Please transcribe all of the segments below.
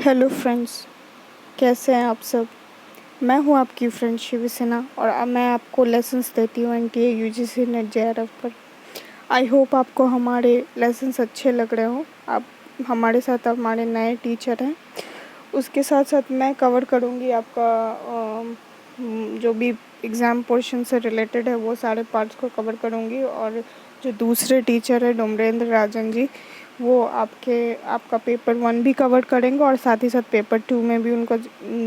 Hello friends, कैसे हैं आप सब। मैं हूं आपकी फ्रेंड शिव सिन्हा और अब मैं आपको लेसन्स देती हूँ एनटीए यूजीसी नेट जेआरएफ पर। आई होप आपको हमारे लेसन्स अच्छे लग रहे हों। आप हमारे साथ हमारे नए टीचर हैं। उसके साथ साथ मैं कवर करूँगी आपका जो भी एग्ज़ाम पोर्शन से रिलेटेड है वो सारे पार्ट्स को कवर करूँगी। और जो दूसरे टीचर है डुमरेंद्र राजन जी, वो आपका पेपर 1 भी कवर करेंगे और साथ ही साथ पेपर 2 में भी उनका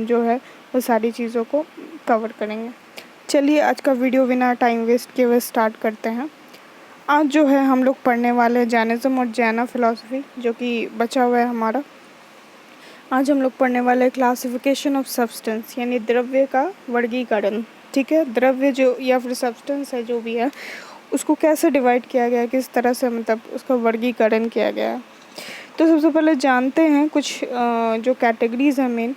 जो है वो सारी चीज़ों को कवर करेंगे। चलिए आज का वीडियो बिना टाइम वेस्ट किए हुए स्टार्ट करते हैं। आज जो है हम लोग पढ़ने वाले हैं जैनिज़्म और जैना फिलॉसफी, जो कि बचा हुआ है हमारा। आज हम लोग पढ़ने वाले हैं क्लासिफिकेशन ऑफ सब्सटेंस, यानी द्रव्य का वर्गीकरण। ठीक है, द्रव्य जो या फिर सब्सटेंस है जो भी है उसको कैसे डिवाइड किया गया है, किस तरह से मतलब उसका वर्गीकरण किया गया है। तो सबसे पहले जानते हैं कुछ जो कैटेगरीज हैं मेन।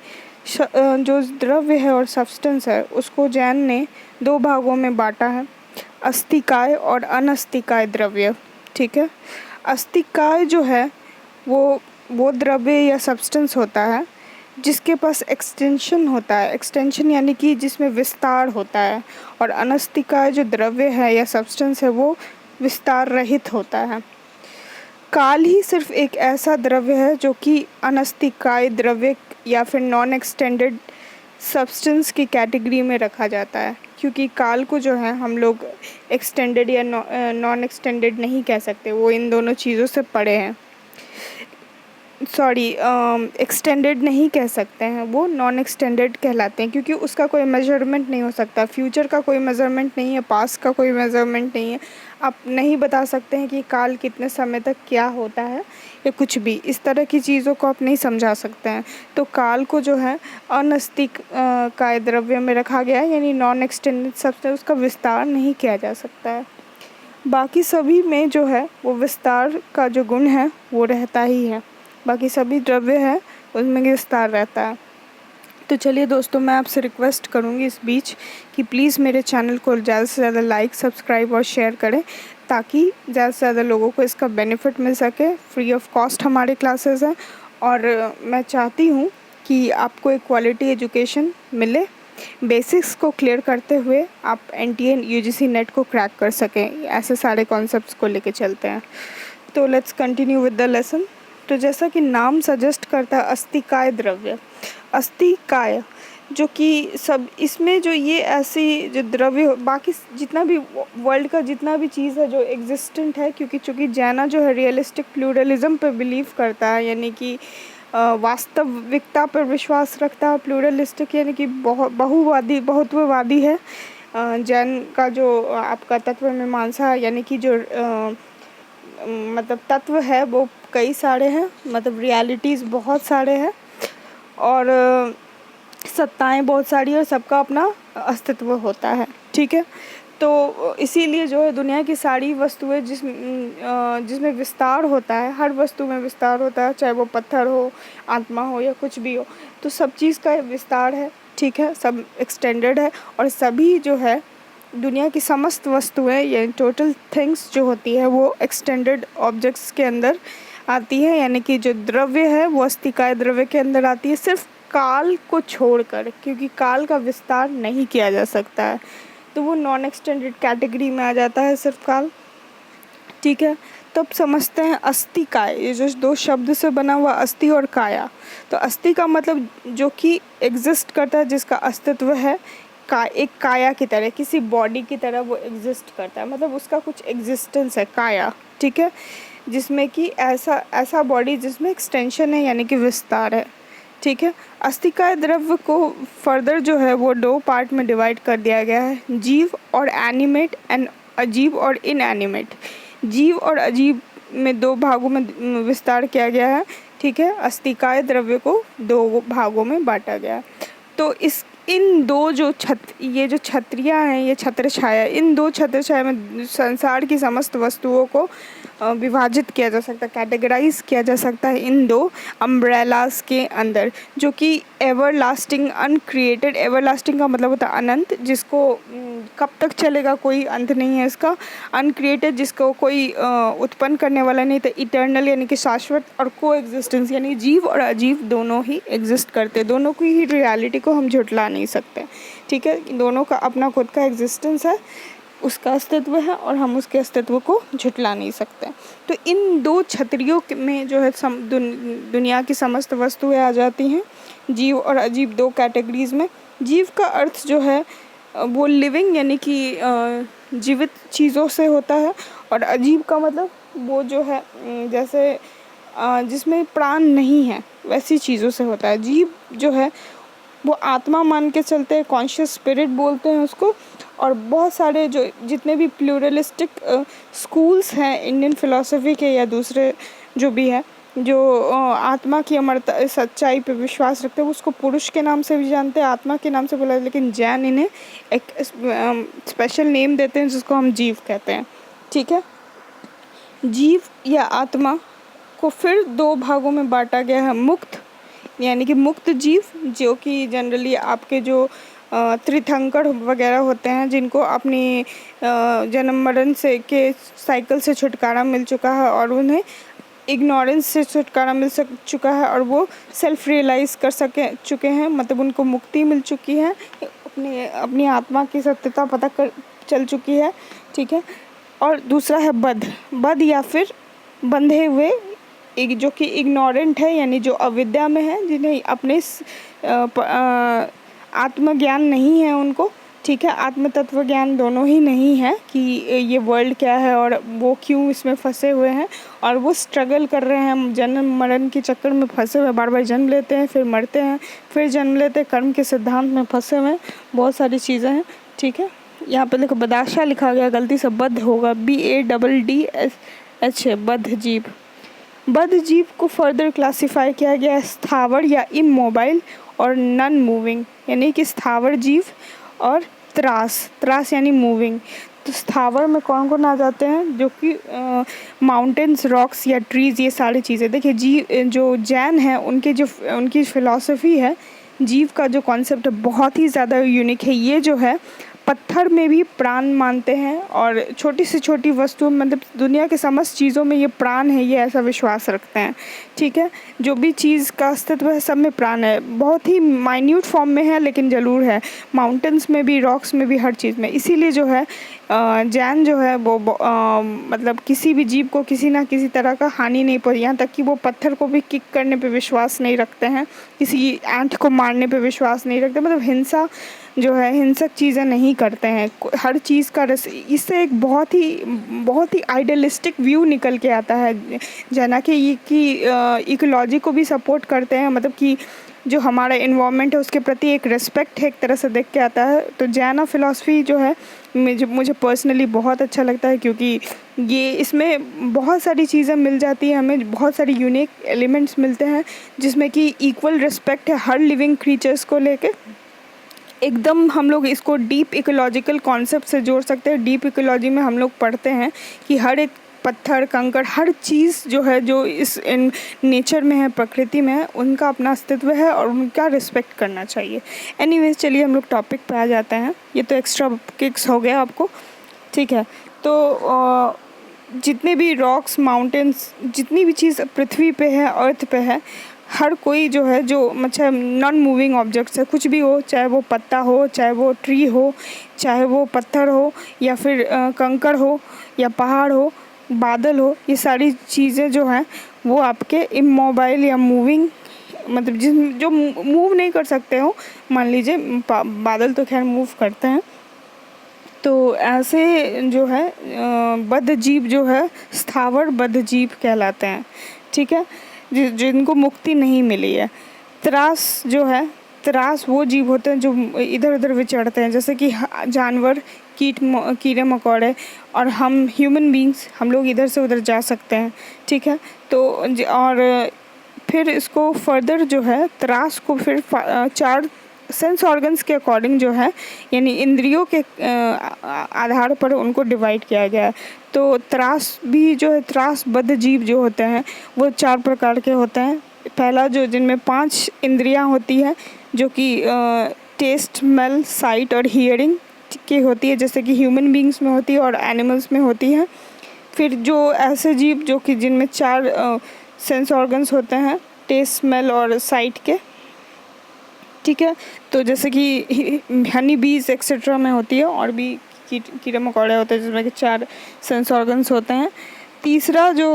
जो द्रव्य है और सब्सटेंस है उसको जैन ने 2 भागों में बांटा है, अस्थिकाय और अनअस्थिकाय द्रव्य। ठीक है, अस्थिकाय जो है वो द्रव्य या सब्सटेंस होता है जिसके पास एक्सटेंशन होता है, एक्सटेंशन यानी कि जिसमें विस्तार होता है। और अनस्तिकाय जो द्रव्य है या सब्सटेंस है वो विस्तार रहित होता है। काल ही सिर्फ एक ऐसा द्रव्य है जो कि अनस्तिकाय द्रव्य या फिर नॉन एक्सटेंडेड सब्सटेंस की कैटेगरी में रखा जाता है, क्योंकि काल को जो है हम लोग एक्सटेंडेड या नॉन एक्सटेंडेड नहीं कह सकते, वो इन दोनों चीज़ों से परे हैं। एक्सटेंडेड नहीं कह सकते हैं, वो नॉन एक्सटेंडेड कहलाते हैं, क्योंकि उसका कोई मेजरमेंट नहीं हो सकता। फ्यूचर का कोई मेजरमेंट नहीं है, पास्ट का कोई मेजरमेंट नहीं है। आप नहीं बता सकते हैं कि काल कितने समय तक क्या होता है या कुछ भी इस तरह की चीज़ों को आप नहीं समझा सकते हैं। तो काल को जो है अनस्तिक काय द्रव्य में रखा गया है, यानी नॉन एक्सटेंडेड सब्सटेंस, उसका विस्तार नहीं किया जा सकता है। बाकी सभी में जो है वो विस्तार का जो गुण है वो रहता ही है। बाकी सभी द्रव्य है उसमें विस्तार रहता है। तो चलिए दोस्तों, मैं आपसे रिक्वेस्ट करूँगी इस बीच कि प्लीज़ मेरे चैनल को ज़्यादा से ज़्यादा लाइक, सब्सक्राइब और शेयर करें, ताकि ज़्यादा से ज़्यादा लोगों को इसका बेनिफिट मिल सके। फ्री ऑफ कॉस्ट हमारे क्लासेस हैं और मैं चाहती हूँ कि आपको एक क्वालिटी एजुकेशन मिले। बेसिक्स को क्लियर करते हुए आप एनटीए यूजीसी नेट को क्रैक कर सकें। ऐसे सारे कॉन्सेप्ट्स को लेके चलते हैं। तो let's continue with the lesson. तो जैसा कि नाम सजेस्ट करता है, अस्थिकाय द्रव्य, अस्थिकाय जो कि सब इसमें जो ये ऐसी जो द्रव्य, बाकी जितना भी वर्ल्ड का जितना भी चीज़ है जो एग्जिस्टेंट है, क्योंकि चूँकि जैना जो है रियलिस्टिक प्लूरलिज्म पर बिलीव करता है, यानी कि वास्तविकता पर विश्वास रखता है। प्लूरलिस्टिक यानी कि बहुवादी, बहुत्ववादी है। जैन का जो आपका तत्व मीमांसा यानी कि जो मतलब तत्व है वो कई सारे हैं, मतलब रियलिटीज़ बहुत सारे हैं और सत्ताएं बहुत सारी और सबका अपना अस्तित्व होता है। ठीक है, तो इसीलिए जो है दुनिया की सारी वस्तुएं जिसमें विस्तार होता है, हर वस्तु में विस्तार होता है, चाहे वो पत्थर हो, आत्मा हो या कुछ भी हो, तो सब चीज़ का विस्तार है। ठीक है, सब एक्सटेंडेड है और सभी जो है दुनिया की समस्त वस्तुएं या टोटल थिंग्स जो होती है वो एक्सटेंडेड ऑब्जेक्ट्स के अंदर आती है, यानी कि जो द्रव्य है वो अस्थिकाय द्रव्य के अंदर आती है, सिर्फ काल को छोड़कर, क्योंकि काल का विस्तार नहीं किया जा सकता है, तो वो नॉन एक्सटेंडेड कैटेगरी में आ जाता है सिर्फ काल। ठीक है, तो अब समझते हैं अस्थिकाय, ये जो 2 शब्द से बना हुआ अस्थि और काया। तो अस्थि का मतलब जो कि एग्जिस्ट करता है, जिसका अस्तित्व है, एक काया की तरह, किसी बॉडी की तरह वो एग्जिस्ट करता है, मतलब उसका कुछ एग्जिस्टेंस है, काया। ठीक है, जिसमें कि ऐसा बॉडी जिसमें एक्सटेंशन है, यानी कि विस्तार है। ठीक है, अस्थिकाय द्रव्य को फर्दर जो है वो 2 पार्ट में डिवाइड कर दिया गया है, जीव और एनिमेट एंड अजीव और इनएनिमेट। जीव और अजीव में 2 भागों में विस्तार किया गया है। ठीक है, अस्थिकाय द्रव्य को 2 भागों में बांटा गया है। तो इन 2 ये जो छत्रियाँ हैं, ये छत्र छाया, इन 2 छत्र छाया में संसार की समस्त वस्तुओं को विभाजित किया जा सकता है, कैटेगराइज किया जा सकता है इन दो अम्ब्रेलास के अंदर, जो कि ever lasting uncreated, ever lasting का मतलब होता है अनंत, जिसको कब तक चलेगा कोई अंत नहीं है इसका, अनक्रिएटेड जिसको कोई उत्पन्न करने वाला नहीं, तो इटर्नल यानी कि शाश्वत, और को एग्जिस्टेंस यानी जीव और अजीव दोनों ही एग्जिस्ट करते, दोनों की ही रियलिटी को हम झुठला नहीं सकते। ठीक है, दोनों का अपना खुद का एग्जिस्टेंस है, उसका अस्तित्व है, और हम उसके अस्तित्व को झुठला नहीं सकते। तो इन दो छतरियों में जो है दुनिया की समस्त वस्तुएं आ जाती हैं, जीव और अजीव दो कैटेगरीज में। जीव का अर्थ जो है वो लिविंग यानी कि जीवित चीज़ों से होता है, और अजीव का मतलब वो जो है जैसे जिसमें प्राण नहीं है वैसी चीज़ों से होता है। जीव जो है वो आत्मा मान के चलते हैं, कॉन्शियस स्पिरिट बोलते हैं उसको। और बहुत सारे जो जितने भी प्लूरलिस्टिक स्कूल्स हैं इंडियन फिलॉसफी के या दूसरे जो भी है, जो आत्मा की अमरता सच्चाई पे विश्वास रखते हैं, उसको पुरुष के नाम से भी जानते हैं, आत्मा के नाम से बोला, लेकिन जैन इन्हें एक स्पेशल नेम देते हैं जिसको हम जीव कहते हैं। ठीक है, जीव या आत्मा को फिर दो भागों में बांटा गया है। मुक्त यानी कि मुक्त जीव, जो कि जनरली आपके जो तीर्थंकर वगैरह होते हैं, जिनको अपनी जन्म मरण से के साइकिल से छुटकारा मिल चुका है और उन्हें इग्नोरेंस से छुटकारा मिल चुका है, और वो सेल्फ रियलाइज़ कर चुके हैं, मतलब उनको मुक्ति मिल चुकी है, अपनी आत्मा की सत्यता पता कर चल चुकी है। ठीक है, और दूसरा है बद्ध या फिर बंधे हुए, एक जो कि इग्नोरेंट है यानी जो अविद्या में है, जिन्हें अपने आत्मज्ञान नहीं है उनको। ठीक है, आत्म तत्व ज्ञान दोनों ही नहीं है कि ये वर्ल्ड क्या है और वो क्यों इसमें फंसे हुए हैं, और वो स्ट्रगल कर रहे हैं, जन्म मरण के चक्कर में फंसे हुए, बार बार जन्म लेते हैं, फिर मरते हैं, फिर जन्म लेते हैं, कर्म के सिद्धांत में फंसे हुए हैं, बहुत सारी चीज़ें हैं। ठीक है, यहाँ पे देखो बदाशा लिखा गया, गलती से बद्ध होगा, BADDH है, बद्ध जीव। बद्ध जीव को फर्दर क्लासिफाई किया गया स्थावर या इमोबाइल और नॉन मूविंग, यानी कि स्थावर जीव और त्रास यानी मूविंग। तो स्थावर में कौन कौन आ जाते हैं, जो कि माउंटेन्स, रॉक्स या ट्रीज़, ये सारी चीज़ें। देखिए जीव जो जैन है उनकी फ़िलॉसफी है, जीव का जो कॉन्सेप्ट है बहुत ही ज़्यादा यूनिक है। ये जो है पत्थर में भी प्राण मानते हैं, और छोटी से छोटी वस्तु मतलब दुनिया के समस्त चीज़ों में ये प्राण है, ये ऐसा विश्वास रखते हैं। ठीक है, जो भी चीज़ का अस्तित्व है सब में प्राण है, बहुत ही माइन्यूट फॉर्म में है लेकिन ज़रूर है, माउंटेन्स में भी, रॉक्स में भी, हर चीज़ में। इसीलिए जो है जैन जो है वो मतलब किसी भी जीव को किसी ना किसी तरह का हानि नहीं पहुंची, यहाँ तक कि वो पत्थर को भी किक करने पे विश्वास नहीं रखते हैं, किसी एंट को मारने पे विश्वास नहीं रखते, मतलब हिंसा जो है, हिंसक चीज़ें नहीं करते हैं। हर चीज़ का इससे एक बहुत ही आइडियलिस्टिक व्यू निकल के आता है, जना कि इकोलॉजी को भी सपोर्ट करते हैं, मतलब कि जो हमारा इन्वायरमेंट है उसके प्रति एक रिस्पेक्ट है, एक तरह से देख के आता है। तो जैन फिलॉसफी जो है मुझे पर्सनली बहुत अच्छा लगता है, क्योंकि ये इसमें बहुत सारी चीज़ें मिल जाती हैं, हमें बहुत सारी यूनिक एलिमेंट्स मिलते हैं, जिसमें कि इक्वल रिस्पेक्ट है हर लिविंग क्रीचर्स को लेके। एकदम हम लोग इसको डीप इकोलॉजिकल कॉन्सेप्ट से जोड़ सकते हैं। डीप इकोलॉजी में हम लोग पढ़ते हैं कि हर एक पत्थर, कंकड़, हर चीज़ जो है, जो इस नेचर में है, प्रकृति में है, उनका अपना अस्तित्व है और उनका रिस्पेक्ट करना चाहिए। एनीवेज, चलिए हम लोग टॉपिक पे आ जाते हैं। ये तो एक्स्ट्रा किक्स हो गया आपको। ठीक है, तो जितने भी रॉक्स, माउंटेन्स, जितनी भी चीज़ पृथ्वी पे है, अर्थ पे है, हर कोई जो है, जो मतलब नॉन मूविंग ऑब्जेक्ट्स है, कुछ भी हो, चाहे वो पत्ता हो, चाहे वो ट्री हो, चाहे वो पत्थर हो, या फिर कंकड़ हो, या पहाड़ हो, बादल हो, ये सारी चीज़ें जो हैं वो आपके इमोबाइल या मूविंग, मतलब जो मूव नहीं कर सकते हो। मान लीजिए बादल तो खैर मूव करते हैं। तो ऐसे जो है बद्ध जीव जो है स्थावर बद्ध जीव कहलाते हैं। ठीक है, जिनको मुक्ति नहीं मिली है। त्रास जो है, त्रास वो जीव होते हैं जो इधर उधर विचरते हैं, जैसे कि जानवर, कीड़े मकोड़े, और हम ह्यूमन बींग्स, हम लोग इधर से उधर जा सकते हैं। ठीक है, तो और फिर इसको फर्दर जो है त्रास को फिर 4 सेंस ऑर्गन्स के अकॉर्डिंग जो है, यानी इंद्रियों के आधार पर उनको डिवाइड किया गया है। तो त्रास भी जो है, त्रासबद्ध जीव जो होते हैं वो 4 प्रकार के होते हैं। पहला जो जिनमें 5 इंद्रियां होती हैं, जो कि टेस्ट, स्मेल, साइट और हियरिंग की होती है, जैसे कि ह्यूमन बींग्स में होती है और एनिमल्स में होती है। फिर जो ऐसे जीव जो कि जिनमें 4 सेंस ऑर्गन्स होते हैं, टेस्ट, स्मेल और साइट के, ठीक है, तो जैसे कि हनी बीज एक्सेट्रा में होती है, और भी कीड़े मकोड़े होते हैं जिसमें कि 4 सेंस ऑर्गन्स होते हैं। तीसरा जो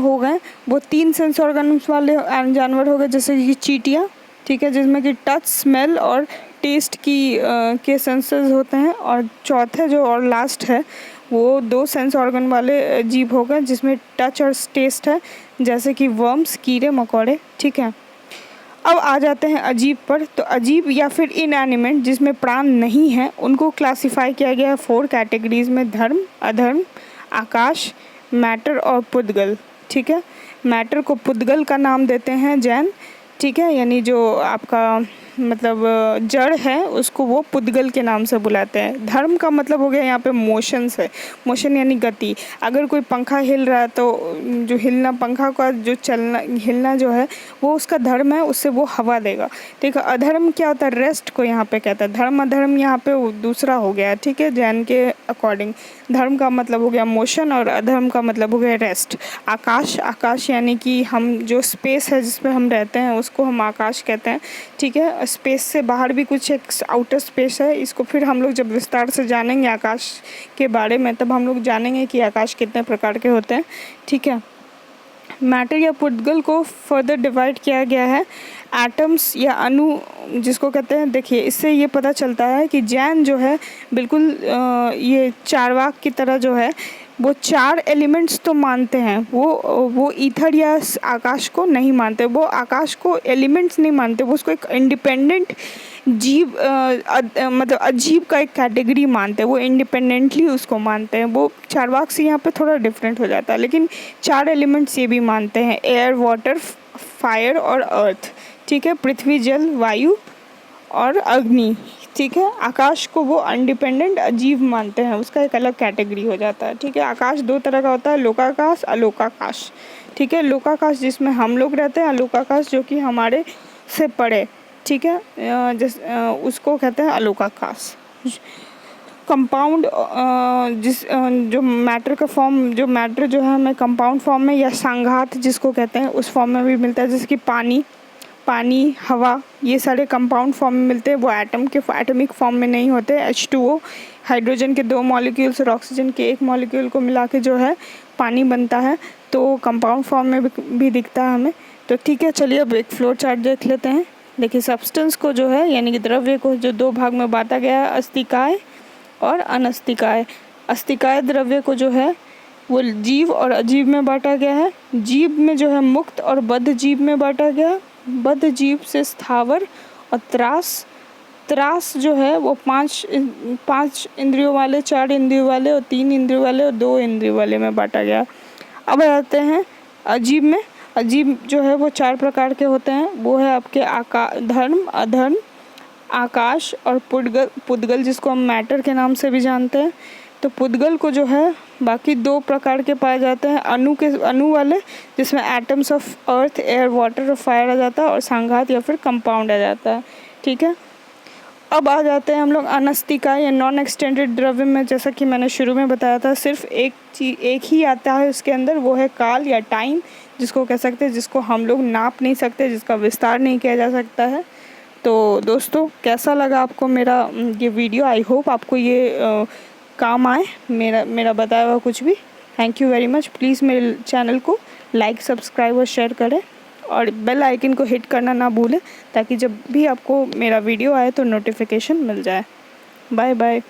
हो गए वो 3 सेंस ऑर्गन्स वाले जानवर हो गए, जैसे कि चींटियाँ, ठीक है, जिसमें कि टच, स्मेल और टेस्ट के सेंसेस होते हैं। और चौथे जो और लास्ट है वो 2 सेंस ऑर्गन वाले जीव हो गए, जिसमें टच और टेस्ट है, जैसे कि वर्म्स, कीड़े मकोड़े, ठीक है। अब आ जाते हैं अजीब पर। तो अजीब या फिर इनएनिमेट, जिसमें प्राण नहीं है, उनको क्लासिफाई किया गया है 4 कैटेगरीज में: धर्म, अधर्म, आकाश, मैटर और पुद्गल, ठीक है। मैटर को पुद्गल का नाम देते हैं जैन, ठीक है, यानी जो आपका मतलब जड़ है उसको वो पुद्गल के नाम से बुलाते हैं। धर्म का मतलब हो गया यहाँ पे मोशंस है, मोशन यानी गति। अगर कोई पंखा हिल रहा है तो जो हिलना, पंखा का जो चलना, हिलना जो है वो उसका धर्म है, उससे वो हवा देगा, ठीक है। अधर्म क्या होता है, रेस्ट को यहाँ पे कहता है। धर्म अधर्म यहाँ पे दूसरा हो गया, ठीक है, जैन के अकॉर्डिंग। धर्म का मतलब हो गया मोशन और अधर्म का मतलब हो गया रेस्ट। आकाश, आकाश यानी कि हम जो स्पेस है जिसमें हम रहते हैं उसको हम आकाश कहते हैं, ठीक है। स्पेस से बाहर भी कुछ एक आउटर स्पेस है, इसको फिर हम लोग जब विस्तार से जानेंगे आकाश के बारे में तब हम लोग जानेंगे कि आकाश कितने प्रकार के होते हैं, ठीक है। मैटर या पुद्गल को फर्दर डिवाइड किया गया है एटम्स या अणु जिसको कहते हैं। देखिए, इससे ये पता चलता है कि जैन जो है बिल्कुल ये चारवाक की तरह जो है वो 4 एलिमेंट्स तो मानते हैं, वो ईथर या आकाश को नहीं मानते, वो आकाश को एलिमेंट्स नहीं मानते, वो उसको एक इंडिपेंडेंट जीव मतलब अजीब का एक कैटेगरी मानते हैं, वो इंडिपेंडेंटली उसको मानते हैं। वो चारवाक से यहाँ पे थोड़ा डिफरेंट हो जाता है, लेकिन 4 एलिमेंट्स ये भी मानते हैं: एयर, वाटर, फायर और अर्थ, ठीक है, पृथ्वी, जल, वायु और अग्नि, ठीक है। आकाश को वो इंडिपेंडेंट अजीब मानते हैं, उसका एक अलग कैटेगरी हो जाता है, ठीक है। आकाश 2 तरह का होता है, लोकाकाश, अलोकाकाश, ठीक है। लोकाकाश जिसमें हम लोग रहते हैं, अलोकाकाश जो कि हमारे से परे, ठीक है, उसको कहते हैं अलोकाकाश। कंपाउंड जो मैटर का फॉर्म, जो मैटर जो है हमें कंपाउंड फॉर्म में या संघात जिसको कहते हैं उस फॉर्म में भी मिलता है, जैसे कि पानी, हवा, ये सारे कंपाउंड फॉर्म में मिलते हैं, वो एटम के एटमिक फॉर्म में नहीं होते। H2O हाइड्रोजन के 2 मॉलिक्यूल्स और ऑक्सीजन के 1 मॉलिक्यूल को मिला के जो है पानी बनता है, तो कंपाउंड फॉर्म में भी दिखता है हमें। तो ठीक है, चलिए अब एक फ्लो चार्ट देख लेते हैं। देखिए, सब्सटेंस को जो है यानी कि द्रव्य को जो 2 भाग में बांटा गया है, अस्थिकाय और अनस्थिकाय। अस्थिकाय द्रव्य को जो है वो जीव और अजीव में बांटा गया है। जीव में जो है मुक्त और बद्ध जीव में बांटा गया। बद्ध जीव से स्थावर और त्रास जो है वो 5 इंद्रियों वाले, 4 इंद्रियों वाले और 3 इंद्रियों वाले और 2 इंद्रियों वाले में बांटा गया। अब आते हैं अजीब में। अजीब जो है वो 4 प्रकार के होते हैं, वो है आपके धर्म, अधर्म, आकाश और पुद्गल जिसको हम मैटर के नाम से भी जानते हैं। तो पुद्गल को जो है बाकी 2 प्रकार के पाए जाते हैं, अणु वाले जिसमें atoms of earth, air, water और फायर आ जाता है, और संघात या फिर कंपाउंड आ जाता है, ठीक है। अब आ जाते हैं हम लोग अनस्थिकाय या नॉन एक्सटेंडेड द्रव्य में। जैसा कि मैंने शुरू में बताया था, सिर्फ एक ही आता है उसके अंदर, वो है काल या टाइम जिसको कह सकते हैं, जिसको हम लोग नाप नहीं सकते, जिसका विस्तार नहीं किया जा सकता है। तो दोस्तों, कैसा लगा आपको मेरा ये वीडियो? आई होप आपको ये काम आए, मेरा बताया हुआ कुछ भी। Thank you very much. Please मेरे चैनल को लाइक, सब्सक्राइब और शेयर करें, और बेल आइकन को हिट करना ना भूलें, ताकि जब भी आपको मेरा वीडियो आए तो नोटिफिकेशन मिल जाए। Bye bye.